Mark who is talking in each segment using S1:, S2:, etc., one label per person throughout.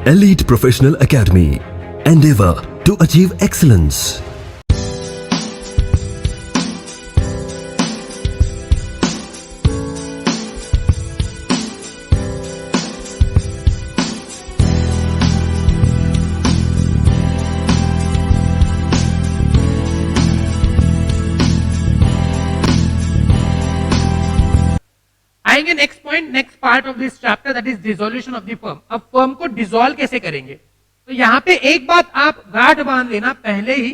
S1: Elite Professional Academy. Endeavor to achieve excellence.
S2: आएंगे next point, next part of this chapter, that is dissolution of the firm. अब firm को dissolve कैसे करेंगे, तो यहां पे एक बात आप गांठ बांध लेना पहले ही,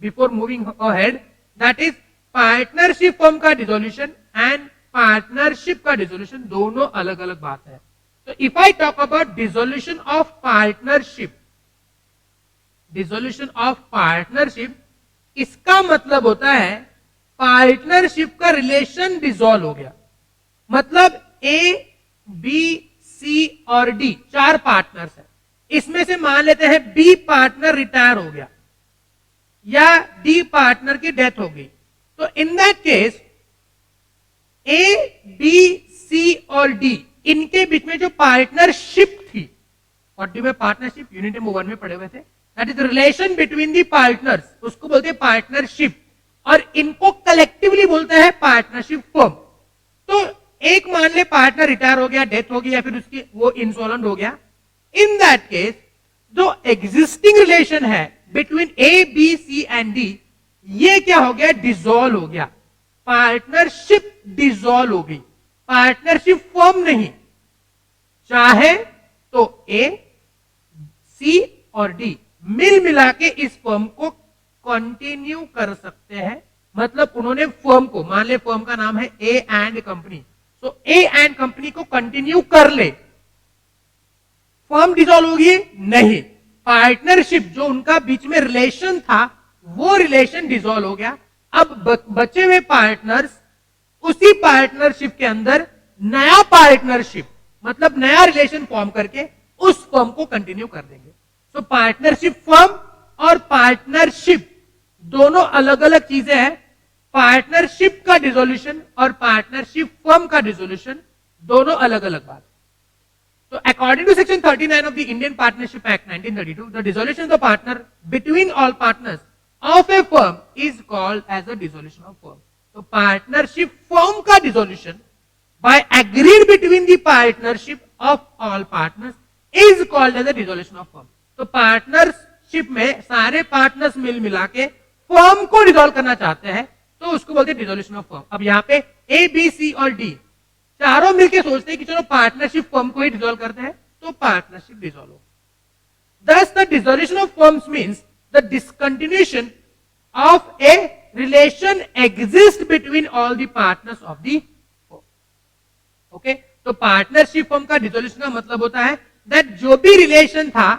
S2: before moving ahead, that is partnership firm का डिसोल्यूशन एंड पार्टनरशिप का डिसोल्यूशन दोनों अलग अलग बात है। तो if I talk about dissolution of partnership, dissolution of partnership, इसका मतलब होता है पार्टनरशिप का रिलेशन डिसॉल्व हो गया। मतलब ए, बी, सी और डी चार पार्टनर्स हैं, इसमें से मान लेते हैं बी पार्टनर रिटायर हो गया या डी पार्टनर की डेथ हो गई, तो in that case A, B, C और डी इनके बीच में जो पार्टनरशिप थी, 40 में पार्टनरशिप यूनिट नंबर 1 में पढ़े हुए थे, that is relation between the partners, उसको बोलते हैं पार्टनरशिप, और इनको कलेक्टिवली बोलते हैं पार्टनरशिप फर्म। तो एक मान ले पार्टनर रिटायर हो गया, डेथ हो गई, या फिर उसकी वो इंसॉल्वेंट हो गया, इन दैट केस जो एग्जिस्टिंग रिलेशन है between A, B, C and D, ये क्या हो गया, डिसॉल्व हो गया, पार्टनरशिप डिसॉल्व हो गई, पार्टनरशिप फर्म नहीं। चाहे तो ए, सी और डी मिल मिला के इस फर्म को कंटिन्यू कर सकते हैं। मतलब उन्होंने फर्म को, मान ले फर्म का नाम है ए एंड कंपनी, तो ए एंड कंपनी को कंटिन्यू कर ले, फर्म डिसॉल्व होगी नहीं, पार्टनरशिप जो उनका बीच में रिलेशन था वो रिलेशन डिसॉल्व हो गया। अब बचे हुए पार्टनर्स उसी पार्टनरशिप के अंदर नया पार्टनरशिप, मतलब नया रिलेशन फॉर्म करके उस फर्म को कंटिन्यू कर देंगे। तो पार्टनरशिप फर्म और पार्टनरशिप दोनों अलग अलग चीजें हैं। पार्टनरशिप का डिसोल्यूशन और पार्टनरशिप फर्म का डिसोल्यूशन दोनों अलग अलग बात। तो according to section 39 of the Indian Partnership Act 1932, the dissolution of partner between all partners of a firm is called as a dissolution of firm. तो पार्टनरशिप फर्म का dissolution by agreed between the partnership of all partners is called as a dissolution of firm. तो partnership में सारे partners मिल मिला के firm को dissolve करना चाहते हैं, तो उसको बोलते हैं डिसोल्यूशन ऑफ फर्म। अब यहाँ पे ए, बी, सी और डी चारों मिलकर सोचते हैं कि चलो पार्टनरशिप फर्म को ही डिसॉल्व करते हैं, तो पार्टनरशिप डिसॉल्व हो। Thus the dissolution of firms means the discontinuation of a relation exists between all the partners of the firm. Okay? तो पार्टनरशिप फर्म का डिसोल्यूशन का मतलब होता है दैट जो भी रिलेशन था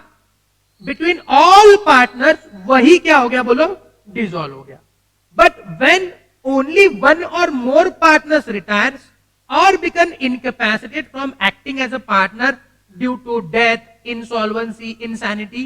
S2: बिटवीन ऑल पार्टनर्स वही क्या हो गया, बोलो, डिसॉल्व हो गया। But when only one or more partners retires or become incapacitated from acting as a partner due to death, insolvency, insanity,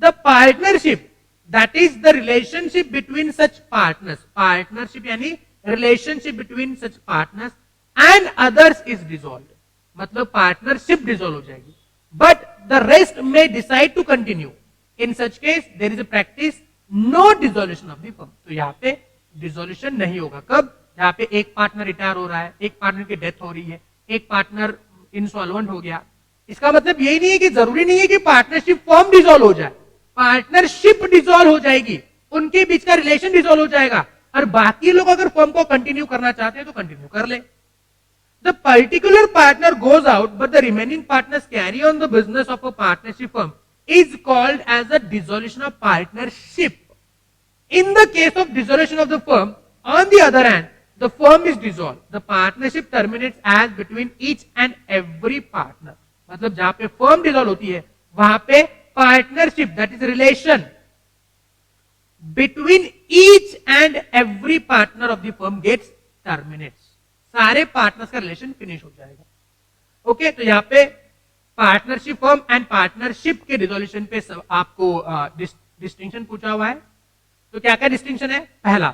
S2: the partnership, that is the relationship between such partners, partnership यानी relationship between such partners and others is dissolved. मतलब partnership dissolve हो जाएगी, but the rest may decide to continue. In such case, there is a practice no dissolution of the firm. तो यहाँ पे dissolution नहीं होगा। कब? यहाँ पे एक पार्टनर रिटायर हो रहा है, एक पार्टनर की डेथ हो रही है, एक पार्टनर इंसॉल्वेंट हो गया। इसका मतलब यही नहीं है कि जरूरी नहीं है कि पार्टनरशिप फर्म डिसॉल्व हो जाए, पार्टनरशिप डिसॉल्व हो जाएगी, उनके बीच का रिलेशन डिसॉल्व हो जाएगा, और बाकी लोग अगर फर्म को कंटिन्यू करना चाहते हैं तो कंटिन्यू कर ले। The particular partner goes out but the remaining partners carry on the business of a partnership firm is called as a dissolution of partnership. In the case of dissolution of the firm, on the other hand, the firm is dissolved. The partnership terminates as between each and every partner. मतलब जहां पे firm dissolve होती है वहां पे partnership, that is relation between each and every partner of the firm gets terminates. सारे partners का relation finish हो जाएगा। ओके, तो यहाँ पे पार्टनरशिप फर्म एंड पार्टनरशिप के डिसोल्यूशन पे आपको डिस्टिंक्शन पूछा हुआ है। तो क्या क्या डिस्टिंक्शन है? पहला,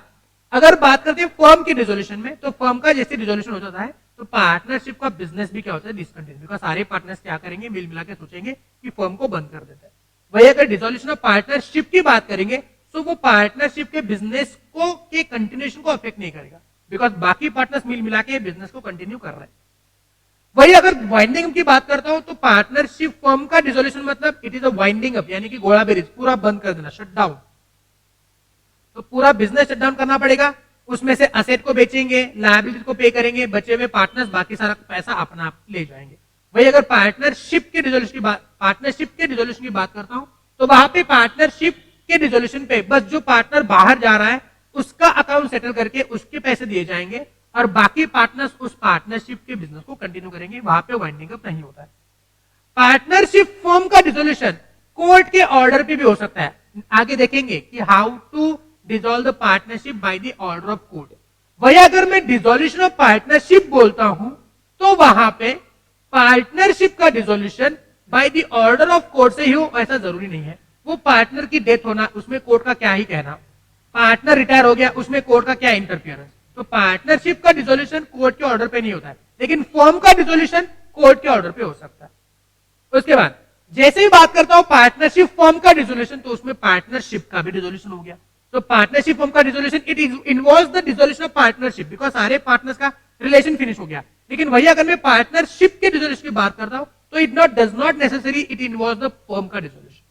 S2: अगर बात करते हैं फर्म के डिसोल्यूशन में, तो फर्म का जैसे डिसोल्यूशन हो जाता है तो पार्टनरशिप का बिजनेस भी क्या होता है, डिसकंटिन्यू, बिकॉज सारे पार्टनर्स क्या करेंगे, मिल मिला के सोचेंगे कि फर्म को बंद कर देते हैं। वही अगर डिसोल्यूशन ऑफ पार्टनरशिप की बात करेंगे तो वो पार्टनरशिप के बिजनेस को के कंटिन्यूएशन को अफेक्ट नहीं करेगा, बिकॉज बाकी पार्टनर्स मिल मिला के बिजनेस को कंटिन्यू कर रहे हैं। वही अगर वाइंडिंग की बात करता हूं तो पार्टनरशिप फर्म का डिसोल्यूशन मतलब it is a winding up, यानी कि गोला बेरीज पूरा बंद कर देना, शट डाउन। तो पूरा बिजनेस शट डाउन करना पड़ेगा, उसमें से असेट को बेचेंगे, लायबिलिटी को पे करेंगे, बचे हुए पार्टनर्स बाकी सारा पैसा अपना आप ले जाएंगे। वही अगर पार्टनरशिप के डिसोल्यूशन की बात करता हूं तो वहां पे पार्टनरशिप के डिसोल्यूशन पे बस जो पार्टनर बाहर जा रहा है उसका अकाउंट सेटल करके उसके पैसे दिए जाएंगे और बाकी पार्टनर्स उस पार्टनरशिप के बिजनेस को कंटिन्यू करेंगे, वहां पे वाइंडिंग अप नहीं होता है। पार्टनरशिप फर्म का डिसोल्यूशन कोर्ट के ऑर्डर पे भी हो सकता है। आगे देखेंगे कि how to dissolve the partnership by the order of court. वही अगर मैं डिसोल्यूशन ऑफ पार्टनरशिप बोलता हूं तो वहां पे पार्टनरशिप का dissolution bye the order of court से ही हो, ऐसा जरूरी नहीं है। वो पार्टनर की डेथ होना, उसमें कोर्ट का क्या ही कहना, पार्टनर रिटायर हो गया, उसमें कोर्ट का क्या इंटरफियरेंस। तो पार्टनरशिप का डिसोल्यूशन कोर्ट के ऑर्डर पे नहीं होता है, लेकिन फर्म का डिसोल्यूशन कोर्ट के ऑर्डर पे हो सकता है। उसके बाद जैसे ही बात करता हूं पार्टनरशिप फर्म का डिसोल्यूशन, तो उसमें पार्टनरशिप का भी डिसोल्यूशन हो गया। तो पार्टनरशिप फर्म का dissolution it involves the dissolution of partnership, because सारे पार्टनर्स का रिलेशन फिनिश हो गया। लेकिन वही अगर मैं पार्टनरशिप के डिसोल्यूशन की बात करता हूं तो it not does not necessary it involves the firm का डिसोल्यूशन।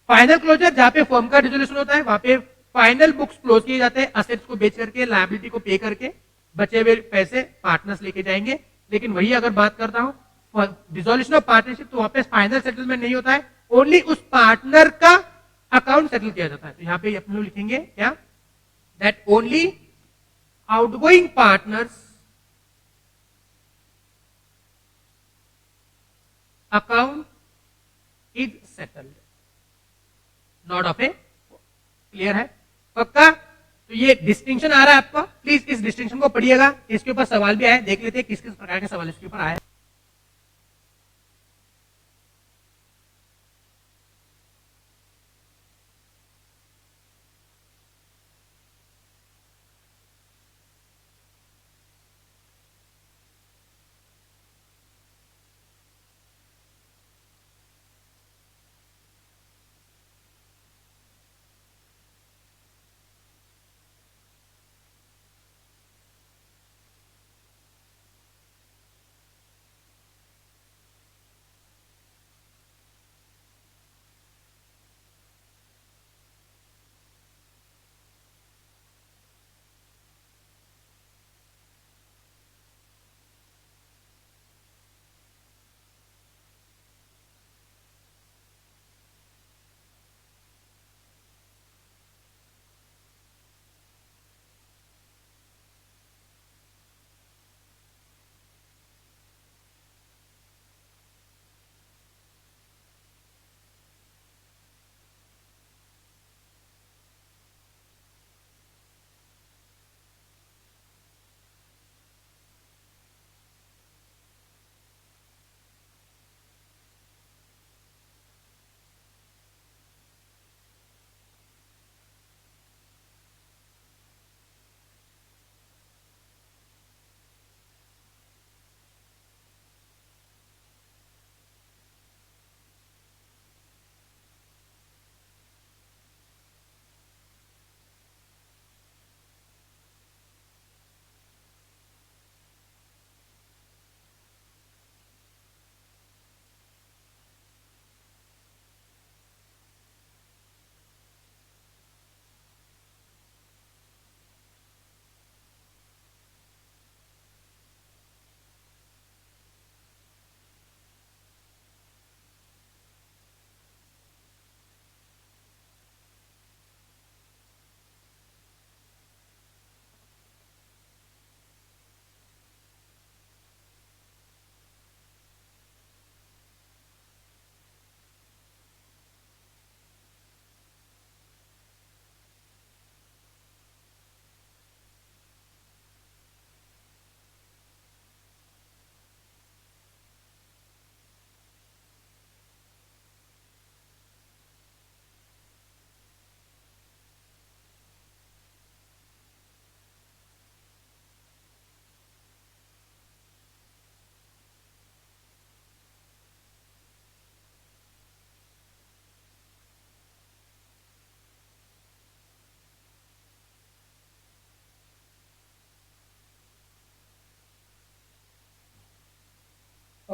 S2: फाइनल क्लोजर जहां पे फर्म का डिसोल्यूशन होता है वहां पे फाइनल बुक्स क्लोज किए जाते हैं, असेट्स को बेच करके, लायबिलिटी को पे करके, बचे हुए पैसे पार्टनर्स लेके जाएंगे। लेकिन वही अगर बात करता हूं डिसोल्यूशन ऑफ पार्टनरशिप तो वहां पे फाइनल सेटलमेंट नहीं होता है, ओनली उस पार्टनर का अकाउंट सेटल किया जाता है। तो यहां पे अपने लोग लिखेंगे क्या, that only outgoing partners account is settled, not of A. Clear है, पक्का? तो ये डिस्टिंक्शन आ रहा है आपका, प्लीज इस डिस्टिंक्शन को पढ़िएगा। इसके ऊपर सवाल भी आए, देख लेते हैं किस किस प्रकार के सवाल इसके ऊपर आए।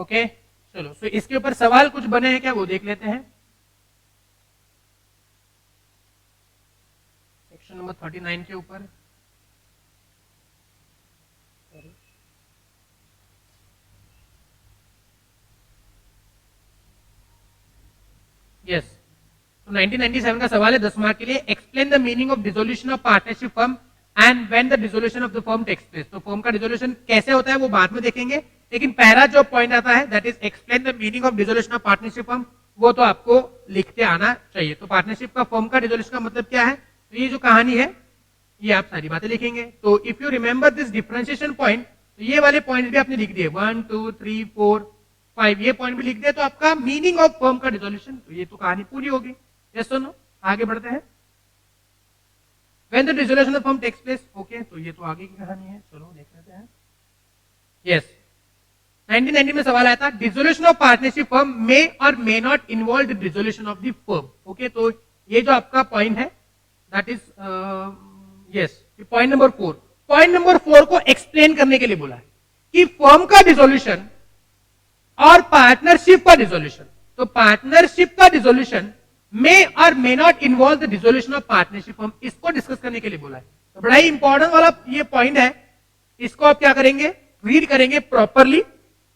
S2: ओके चलो, सो इसके ऊपर सवाल कुछ बने हैं क्या, वो देख लेते हैं। सेक्शन नंबर 39 के ऊपर यस, तो 1997 का सवाल है 10 मार्क के लिए। Explain the meaning of dissolution of partnership firm and when the dissolution of the firm takes place. तो फर्म का डिसोल्यूशन कैसे होता है वो बाद में देखेंगे, लेकिन पहला जो पॉइंट आता है that is explain the meaning of dissolution of partnership firm, वो तो आपको लिखते आना चाहिए। तो पार्टनरशिप का फर्म का डिसोल्यूशन का मतलब क्या है, तो ये जो कहानी है ये आप सारी बातें लिखेंगे। तो if you remember this differentiation point, तो ये वाले पॉइंट भी आपने लिख दिए 1 2 3 4 5, ये पॉइंट भी लिख दिया, तो आपका मीनिंग ऑफ फर्म का डिसोल्यूशन, तो ये तो कहानी पूरी होगी। यस और नो, आगे बढ़ते हैं। When the dissolution of firm takes place, okay, तो ये तो आगे की कहानी है, चलो देख लेते हैं। यस, 1990 में सवाल आया था डिसोल्यूशन ऑफ पार्टनरशिप फर्म मे और may not involve the dissolution of the firm. Okay, तो ये जो आपका पॉइंट है that is yes point number 4। Point number 4 को एक्सप्लेन करने के लिए बोला है कि फर्म का डिसोल्यूशन और पार्टनरशिप का डिसोल्यूशन, तो पार्टनरशिप का डिसोल्यूशन मे और may not involve the dissolution of partnership firm, इसको डिस्कस करने के लिए बोला है। तो बड़ा ही इंपॉर्टेंट वाला ये पॉइंट है, इसको आप क्या करेंगे, रीड करेंगे प्रॉपरली।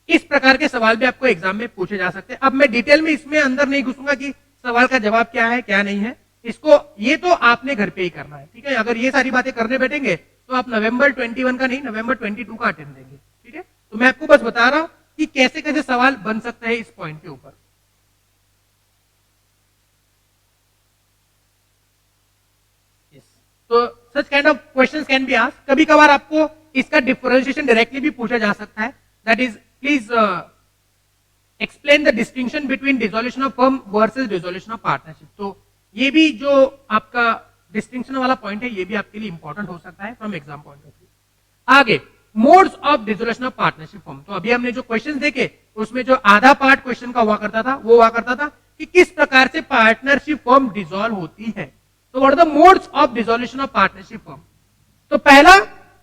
S2: इस प्रकार के सवाल भी आपको एग्जाम में पूछे जा सकते हैं। अब मैं डिटेल में इसमें अंदर नहीं घुसूंगा कि सवाल का जवाब क्या है क्या नहीं है, इसको ये तो आपने घर पे ही करना है, ठीक है। अगर ये सारी बातें करने बैठेंगे तो आप नवंबर 21 का नहीं, नवंबर 22 का अटेंड देंगे, ठीक है। तो मैं आपको बस बता रहा हूं कि कैसे कैसे सवाल बन सकता है इस पॉइंट के ऊपर। तो such kind of questions can be asked. कभी कभार आपको इसका डिफरेंशिएशन डायरेक्टली भी पूछा जा सकता है, that is please explain the distinction between dissolution of firm versus dissolution of partnership. तो ये भी जो आपका डिस्टिंक्शन वाला पॉइंट है ये भी आपके लिए इंपॉर्टेंट हो सकता है from exam point of view. आगे modes of dissolution of partnership firm, तो अभी हमने जो क्वेश्चन देखे उसमें जो आधा पार्ट क्वेश्चन का हुआ करता था वो हुआ करता था कि किस प्रकार से पार्टनरशिप फर्म डिसॉल्व होती है। तो what are the modes of dissolution of partnership firm. तो पहला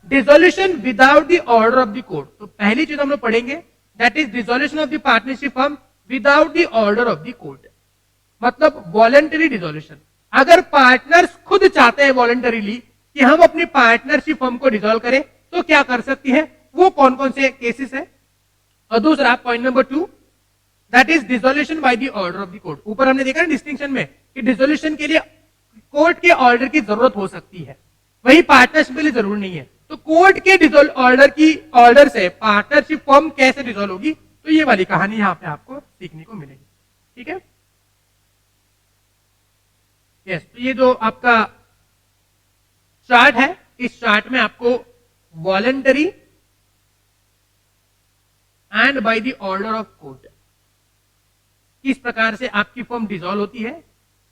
S2: dissolution without the order of the court, तो पहली चीज हम लोग पढ़ेंगे that is dissolution of the partnership firm without the order of the court, मतलब वॉलंटरी डिसोल्यूशन। अगर पार्टनर्स खुद चाहते हैं वॉलंटरीली कि हम अपनी पार्टनरशिप फर्म को डिसॉल्व करें तो क्या कर सकती है, वो कौन कौन से केसेस है। और दूसरा point number 2 that is dissolution bye the order of the court. ऊपर हमने देखा ना डिस्टिंक्शन में कि डिसोल्यूशन के लिए कोर्ट के ऑर्डर की जरूरत हो सकती है, वही पार्टनरशिप के लिए जरूर नहीं है। तो कोर्ट के ऑर्डर से पार्टनरशिप फर्म कैसे डिसॉल्व होगी, तो ये वाली कहानी यहां पे आपको सीखने को मिलेगी, ठीक है। यस, तो ये जो आपका चार्ट है, इस चार्ट में आपको voluntary and bye the order of court किस प्रकार से आपकी फर्म डिसॉल्व होती है,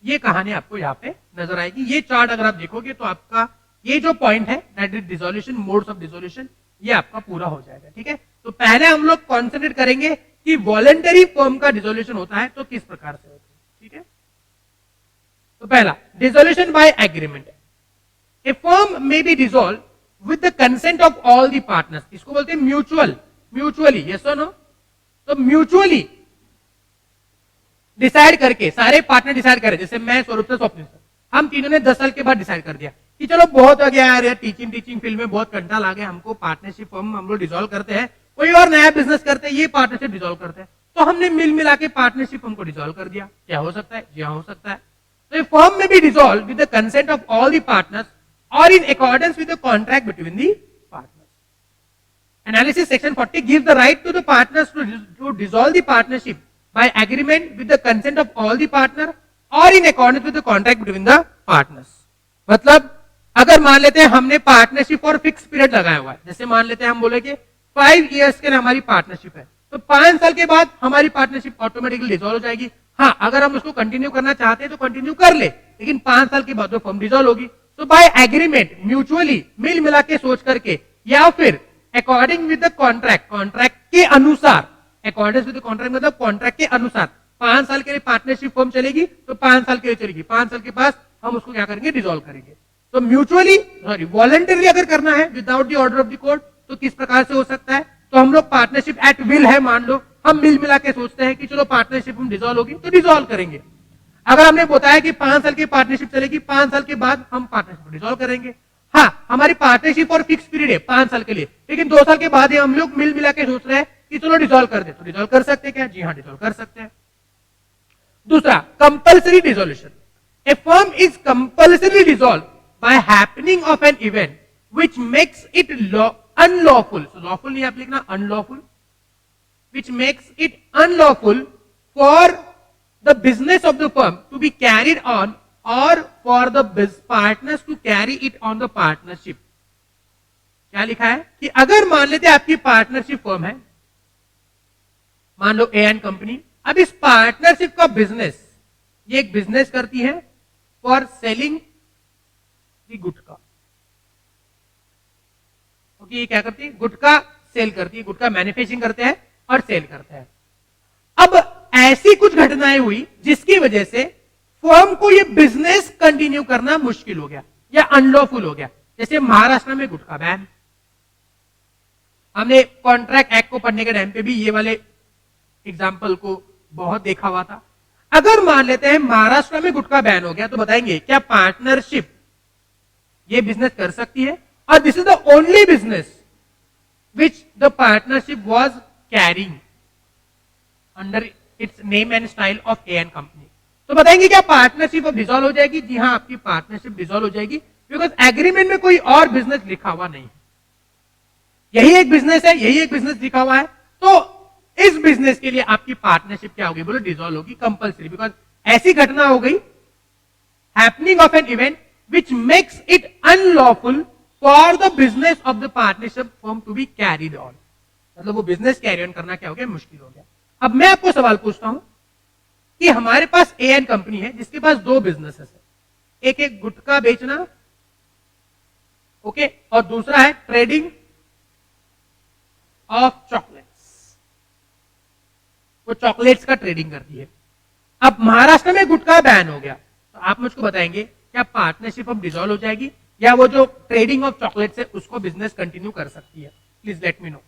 S2: ये कहानी आपको यहां पे नजर आएगी। ये चार्ट अगर आप देखोगे तो आपका ये जो पॉइंट है that is dissolution, modes of dissolution, ये आपका पूरा हो जाएगा, ठीक है। तो पहले हम लोग कॉन्सेंट्रेट करेंगे कि वॉलंटरी फर्म का डिसोल्यूशन होता है तो किस प्रकार से होता है, ठीक है। तो पहला dissolution by agreement. A firm may be dissolve with the consent of all the partners, इसको बोलते हैं म्यूचुअली, यस और नो। तो म्यूचुअली डिसाइड करके, सारे पार्टनर डिसाइड करें, जैसे मैं स्वरूप स्वप्निल सर, हम तीनों ने 10 साल के बाद डिसाइड कर दिया कि चलो बहुत हो गया यार, टीचिंग फील्ड में बहुत कंटाल आ गया हमको, पार्टनरशिप फर्म हम लोग डिसॉल्व करते हैं, कोई और नया बिजनेस करते हैं, ये पार्टनरशिप डिसॉल्व करते हैं। तो हमने मिल मिला के पार्टनरशिप फर्म को डिसॉल्व कर दिया। क्या हो सकता है, जी हाँ हो सकता है। तो फर्म में be dissolve with the consent of all the partners और in accordance with the contract between the partners. Analysis section 40 gives the right to the partners to dissolve the partnership by agreement with the consent of all the partner or in accordance with the contract between the partners। मतलब अगर मान लेते हैं हमने partnership और fix period लगाया हुआ है, जैसे मान लेते हैं हम बोले कि 5 इयर्स के लिए हमारी पार्टनरशिप है, तो 5 साल के बाद हमारी पार्टनरशिप ऑटोमेटिकली डिसॉल्व हो जाएगी। हाँ, अगर हम उसको कंटिन्यू करना चाहते हैं तो कंटिन्यू कर ले, लेकिन 5 साल के बाद वो फर्म डिसॉल्व होगी। तो बाय एग्रीमेंट, म्यूचुअली मिल मिला के सोच करके, या फिर according with the contract, contract के अनुसार, अकॉर्डिंग विद द कॉन्ट्रैक्ट मतलब कॉन्ट्रैक्ट के अनुसार 5 साल के लिए पार्टनरशिप फर्म चलेगी तो 5 साल के लिए चलेगी, 5 साल के पास हम उसको क्या करेंगे, डिसॉल्व करेंगे। तो म्यूचुअली वॉलंटरी अगर करना है without the order of the court तो किस प्रकार से हो सकता है, तो हम लोग पार्टनरशिप एट विल है मान लो, हम मिल मिला के सोचते हैं कि चलो पार्टनरशिप हम डिसॉल्व होगी तो डिसॉल्व करेंगे। अगर हमने बताया कि 5 साल की पार्टनरशिप चलेगी, 5 साल के बाद हम पार्टनरशिप डिसॉल्व करेंगे। हाँ, हमारी पार्टनरशिप और फिक्स पीरियड है 5 साल के लिए, लेकिन 2 साल के बाद ही हम लोग मिल मिला के सोच रहे हैं कि चलो डिसॉल्व कर दे, तो डिसॉल्व कर सकते हैं क्या? जी हाँ, डिसॉल्व कर सकते हैं। दूसरा, compulsory dissolution. A firm is compulsory dissolve by happening of an event which makes it unlawful, lawful नहीं आप लिखना, unlawful, which makes it unlawful for the business of the firm to be carried on or for the partners to carry it on the partnership। क्या लिखा है कि अगर मान लेते हैं आपकी पार्टनरशिप फर्म है, मान लो ए एंड कंपनी, अब इस पार्टनरशिप का बिजनेस, ये एक बिजनेस करती है for selling the gutkha. Okay, ये क्या करती है? गुटखा सेल करती है, गुटखा मैन्युफैक्चरिंग करते हैं और सेल करते हैं। अब ऐसी कुछ घटनाएं हुई जिसकी वजह से फर्म को यह बिजनेस कंटिन्यू करना मुश्किल हो गया या अनलॉफुल हो गया। जैसे महाराष्ट्र में गुटखा बैन, हमने कॉन्ट्रैक्ट एक्ट को पढ़ने के टाइम पे भी ये वाले एग्जाम्पल को बहुत देखा हुआ था। अगर मान लेते हैं महाराष्ट्र में गुटखा बैन हो गया, तो बताएंगे क्या पार्टनरशिप ये बिजनेस कर सकती है? और this is the only business which the partnership was carrying under its name and style of A and company। तो बताएंगे क्या पार्टनरशिप अब डिसॉल्व हो जाएगी? जी हाँ, आपकी पार्टनरशिप डिसॉल्व हो जाएगी, बिकॉज एग्रीमेंट में कोई और बिजनेस लिखा हुआ नहीं है, यही एक बिजनेस है, यही एक बिजनेस लिखा हुआ है। तो इस बिजनेस के लिए आपकी पार्टनरशिप क्या होगी? बोलो डिसॉल्व होगी, कंपल्सरी, बिकॉज ऐसी घटना हो गई, happening of an event which makes it unlawful for the business of the partnership firm to be carried on. मतलब वो बिजनेस कैरी ऑन करना क्या हो गया? मुश्किल हो गया। अब मैं आपको सवाल पूछता हूं कि हमारे पास ए एन कंपनी है जिसके पास 2 बिजनेसेस है, एक एक गुटखा बेचना, ओके, और दूसरा है ट्रेडिंग ऑफ चॉकलेट्स, वो चॉकलेट्स का ट्रेडिंग करती है। अब महाराष्ट्र में गुटखा बैन हो गया, तो आप मुझको बताएंगे क्या पार्टनरशिप अब डिसॉल्व हो जाएगी या वो जो ट्रेडिंग ऑफ चॉकलेट्स है उसको बिजनेस कंटिन्यू कर सकती है? Please let me know.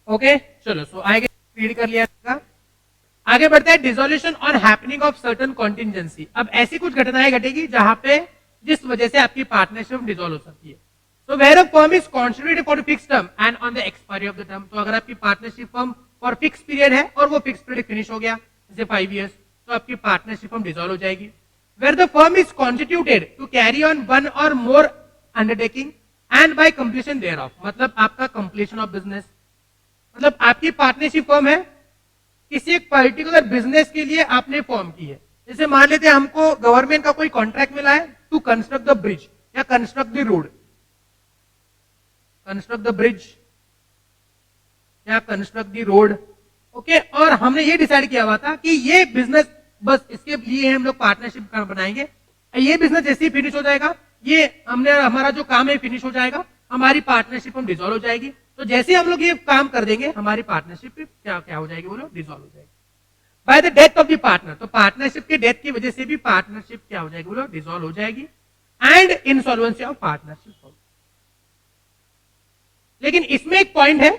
S2: Okay चलो, सो आगे रीड कर लिया। आगे बढ़ते हैं, dissolution on happening of certain contingency. अब ऐसी कुछ घटनाएं घटेगी जहां पे जिस वजह से आपकी पार्टनरशिप डिसॉल्व हो सकती है। So where a firm is constituted for fix term and on the expiry of the term, तो अगर आपकी partnership firm for fix period है और वो फिक्स पीरियड फिनिश हो गया जैसे 5 इयर्स, तो आपकी पार्टनरशिप फर्म डिसॉल्व हो जाएगी। Where the firm is constituted to carry on one or more undertaking and by completion thereof, मतलब आपका कंप्लीशन ऑफ बिजनेस, मतलब आपकी पार्टनरशिप फर्म है किसी एक पर्टिकुलर बिजनेस के लिए आपने फॉर्म की है। जैसे मान लेते हैं हमको गवर्नमेंट का कोई कॉन्ट्रैक्ट मिला है टू कंस्ट्रक्ट द ब्रिज या construct the road, construct the bridge या कंस्ट्रक्ट द रोड, ओके, और हमने ये डिसाइड किया हुआ था कि ये बिजनेस बस इसके लिए हम लोग पार्टनरशिप बनाएंगे, ये बिजनेस जैसे ही फिनिश हो जाएगा, ये हमने हमारा जो काम है फिनिश हो जाएगा, हमारी पार्टनरशिप हम डिसॉल्व हो जाएगी। तो जैसे हम लोग ये काम कर देंगे हमारी पार्टनरशिप क्या हो जाएगी, बोलो, डिसॉल्व हो जाएगी। By the death of the partner, तो पार्टनरशिप के डेथ की वजह से भी पार्टनरशिप क्या हो जाएगी, बोलो, डिसॉल्व हो जाएगी। And insolvency of partnership. लेकिन इसमें एक पॉइंट है,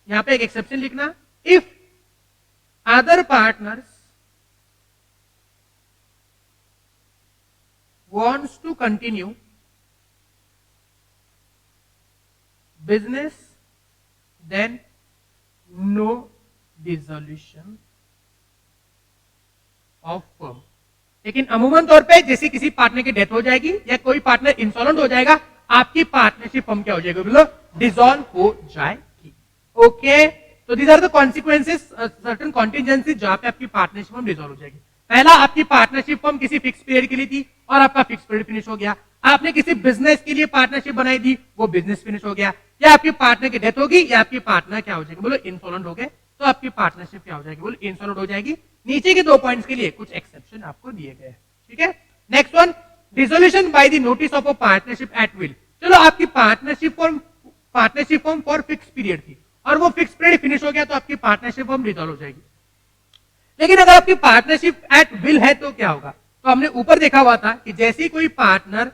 S2: यहां पे एक एक्सेप्शन लिखना, if other partners wants to continue business, then no dissolution of firm। लेकिन अमूमन तौर पे जैसे किसी पार्टनर की डेथ हो जाएगी या कोई पार्टनर इंसॉल्वेंट हो जाएगा, आपकी पार्टनरशिप फर्म क्या हो जाएगी, बोलो, डिसॉल्व हो जाएगी। ओके, तो these are the consequences certain contingencies जहां पे आपकी पार्टनरशिप फर्म डिसॉल्व हो जाएगी। पहला, आपकी पार्टनरशिप फर्म किसी फिक्स पीरियड के लिए थी और आपका फिक्स पीरियड फिनिश हो गया। आपने किसी बिजनेस के लिए पार्टनरशिप बनाई थी, वो बिजनेस फिनिश हो गया, या आपकी पार्टनर की डेथ होगी या आपकी पार्टनर क्या हो जाएगी, बोलो, इंसॉल्वेंट हो गए, तो आपकी पार्टनरशिप क्या हो जाएगी, बोलो, इंसॉल्वेंट हो जाएगी। नीचे के 2 पॉइंट्स के लिए कुछ एक्सेप्शन आपको दिए गए हैं, ठीक है। Next one, dissolution bye the notice of a partnership at will. चलो, आपकी partnership form for fix period थी और वो फिक्स पीरियड फिनिश हो गया, तो आपकी पार्टनरशिप फॉर्म डिसॉल्व हो जाएगी। लेकिन अगर आपकी पार्टनरशिप एट विल है तो क्या होगा, तो हमने ऊपर देखा हुआ था कि जैसे ही कोई पार्टनर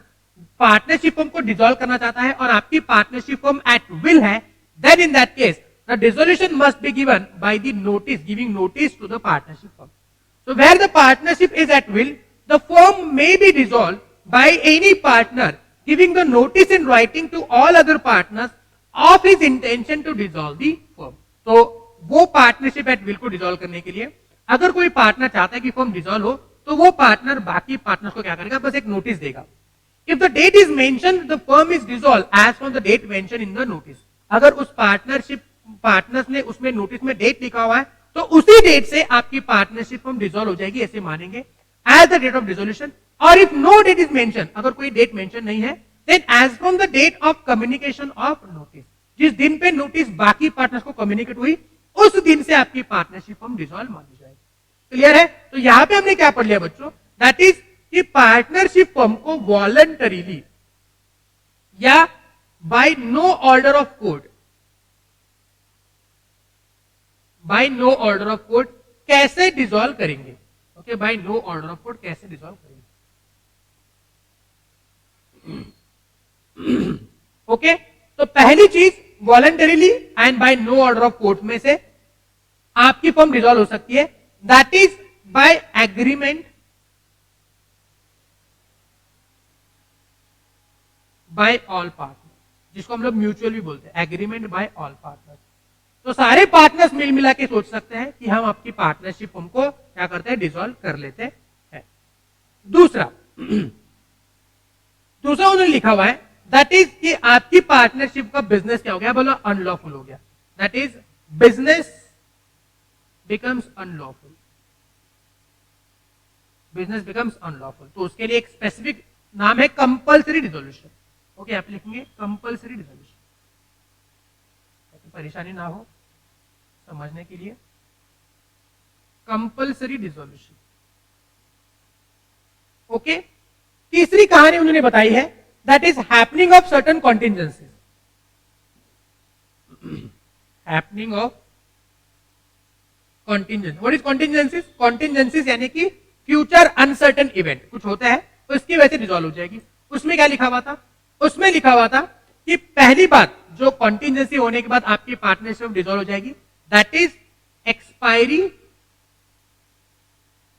S2: पार्टनरशिप फर्म को डिसॉल्व करना चाहता है और आपकी पार्टनरशिप फर्म एट विल है, then in that case the dissolution must be given by the notice, giving notice to the partnership firm. So where the partnership is at will, the firm may be dissolve by any partner giving the notice in writing to all other partners of his intention to dissolve the firm. तो वो partnership at will को dissolve करने के लिए अगर कोई partner चाहता है कि फर्म डिसॉल्व हो, तो वो पार्टनर बाकी पार्टनर्स को क्या करेगा, बस एक नोटिस देगा। If the date is mentioned the firm is dissolve as from the date mention in the notice, अगर उस पार्टनर्स ने उसमें नोटिस में डेट लिखा हुआ है, तो उसी डेट से आपकी पार्टनरशिप फर्म डिसॉल्व हो जाएगी, ऐसे मानेंगे as the date of dissolution. और if no date is mention, अगर कोई डेट मेंशन नहीं है, then as from the date of communication of notice, जिस दिन पे नोटिस बाकी पार्टनर्स को कम्युनिकेट हुई, उस दिन से आपकी पार्टनरशिप फर्म डिसॉल्व मानी जाएगी। क्लियर है? तो यहां पे हमने क्या पढ़ लिया बच्चों, दैट इज कि पार्टनरशिप फर्म को वॉलंटरीली या by no order of court, by no order of court कैसे डिसॉल्व करेंगे। Okay, by no order of court कैसे डिसॉल्व करेंगे। ओके, तो पहली चीज voluntarily and by no order of court में से आपकी फर्म डिसॉल्व हो सकती है, that is by agreement by all partner, जिसको हम लोग म्यूचुअल भी बोलते हैं, एग्रीमेंट बाय ऑल पार्टनर्स। तो सारे पार्टनर्स मिल मिला के सोच सकते हैं कि हम आपकी पार्टनरशिप फर्म को क्या करते हैं, डिसॉल्व कर लेते हैं। दूसरा उन्होंने लिखा हुआ है, दैट इज कि आपकी पार्टनरशिप का बिजनेस क्या हो गया, बोलो, अनलॉफुल हो गया। That is business becomes unlawful, business becomes unlawful. तो उसके लिए एक स्पेसिफिक नाम है कंपल्सरी डिसोल्यूशन। ओके, आप लिखेंगे कंपल्सरी डिसोल्यूशन, परेशानी ना हो समझने के लिए। Compulsory dissolution. ओके, तीसरी कहानी उन्होंने बताई है, that is happening of certain contingencies. Happening of contingency. What is contingencies? Contingencies यानी कि फ्यूचर अनसर्टेन इवेंट, कुछ होता है तो इसकी वजह से डिसॉल्व हो जाएगी। उसमें क्या लिखा हुआ था? उसमें लिखा हुआ था कि पहली बात जो कॉन्टिजेंसी होने के बाद आपकी पार्टनरशिप डिसॉल्व हो जाएगी, that is expiry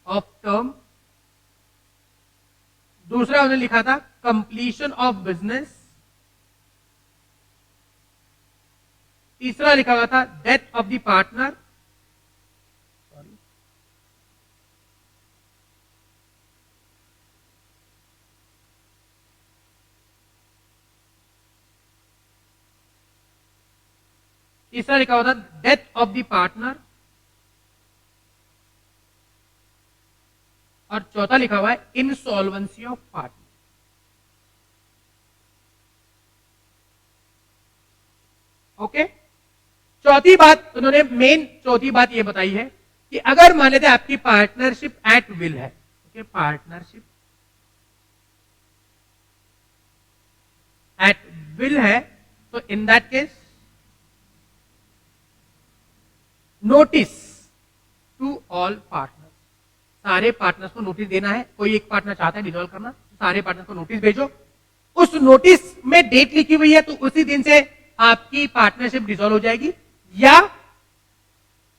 S2: of term. दूसरा उन्होंने लिखा था कंप्लीशन ऑफ बिजनेस। तीसरा लिखा हुआ था डेथ ऑफ द पार्टनर। तीसरा लिखा हुआ था डेथ ऑफ द पार्टनर। और चौथा लिखा हुआ है इंसॉल्वेंसी ऑफ पार्टनर। ओके, चौथी बात उन्होंने मेन चौथी बात यह बताई है कि अगर मान लेते आपकी पार्टनरशिप एट विल है, ओके, पार्टनरशिप एट विल है, तो in that case notice to all partners, सारे पार्टनर्स को नोटिस देना है। कोई एक पार्टनर चाहता है डिसॉल्व करना, तो सारे पार्टनर्स को नोटिस भेजो। उस नोटिस में डेट लिखी हुई है तो उसी दिन से आपकी पार्टनरशिप डिसॉल्व हो जाएगी, या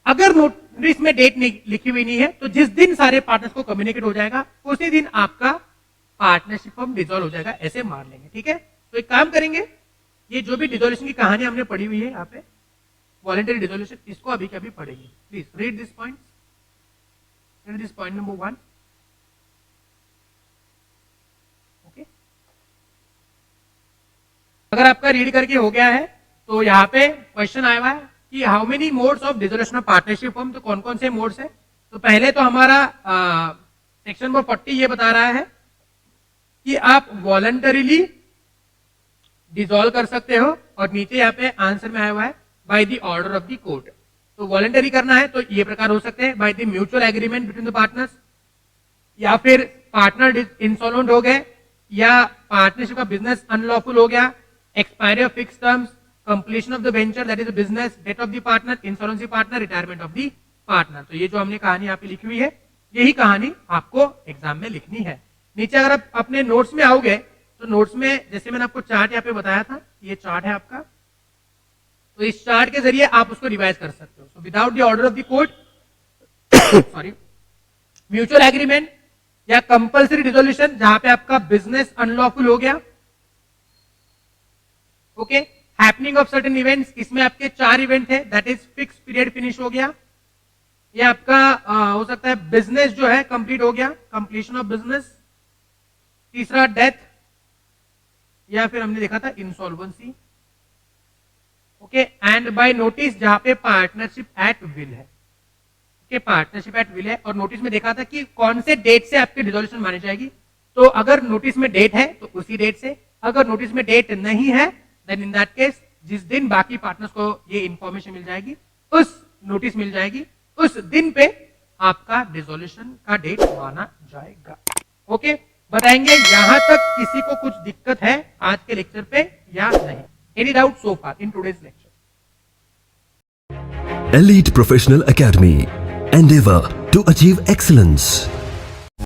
S2: अगर नोटिस में डेट लिखी हुई नहीं है तो जिस दिन सारे पार्टनर्स को कम्युनिकेट हो जाएगा उसी दिन आपका पार्टनरशिप फॉर्म डिसॉल्व हो जाएगा, ऐसे मान लेंगे। ठीक है, तो एक काम करेंगे, ये जो भी डिसॉल्यूशन की कहानी हमने पढ़ी हुई है यहाँ पे वॉलंटरी डिसॉल्यूशन, इसको अभी कभी पढ़ेंगे। Please read this point, read this point number 1। Okay, अगर आपका रीड करके हो गया है तो यहाँ पे क्वेश्चन आया हुआ है कि how many modes of dissolution of partnership form, तो कौन कौन से मोड्स है। तो पहले तो हमारा सेक्शन नंबर 40 ये बता रहा है कि आप वॉलंटरीली डिसॉल्व कर सकते हो, और नीचे यहाँ पे आंसर में आया हुआ है bye the order of the court. तो वॉलंटरी करना है तो ये प्रकार हो सकते हैं, by the mutual agreement between the partners, या फिर पार्टनर इंसॉल्वेंट हो गए, या पार्टनरशिप का बिजनेस अनलॉफुल हो गया, expiry of fix terms, completion of the venture that is business, death of the partner, insolvency partner, retirement of the partner. तो ये जो हमने कहानी यहाँ पे लिखी हुई है यही कहानी आपको एग्जाम में लिखनी है। नीचे अगर आप अपने नोट्स में आओगे तो नोट्स में जैसे मैंने आपको चार्ट यहाँ पे बताया था, ये चार्ट है आपका, तो इस चार्ट के जरिए आप उसको रिवाइज कर सकते हो। So without the order of the court, sorry, mutual agreement या कंपल्सरी डिसोल्यूशन जहां पे आपका बिजनेस अनलॉफुल हो गया, okay, happening of certain events, इसमें आपके 4 इवेंट है, that is fix period finish हो गया, ये आपका हो सकता है बिजनेस जो है कंप्लीट हो गया, कंप्लीशन ऑफ बिजनेस, तीसरा डेथ, या फिर हमने देखा था insolvency, okay, and by notice जहां पे पार्टनरशिप एट विल है, ओके, पार्टनरशिप एट विल है। और नोटिस में देखा था कि कौन से डेट से आपकी डिसोल्यूशन मानी जाएगी, तो अगर नोटिस में डेट है तो उसी डेट से, अगर नोटिस में डेट नहीं है देन इन दैट केस जिस दिन बाकी पार्टनर्स को ये इंफॉर्मेशन मिल जाएगी, उस नोटिस मिल जाएगी, उस दिन पे आपका डिसोल्यूशन का डेट माना जाएगा। ओके, बताएंगे यहां तक किसी को कुछ दिक्कत है आज के लेक्चर पे या नहीं? Any doubt so far in today's lecture?
S1: Elite Professional Academy. Endeavor to achieve excellence.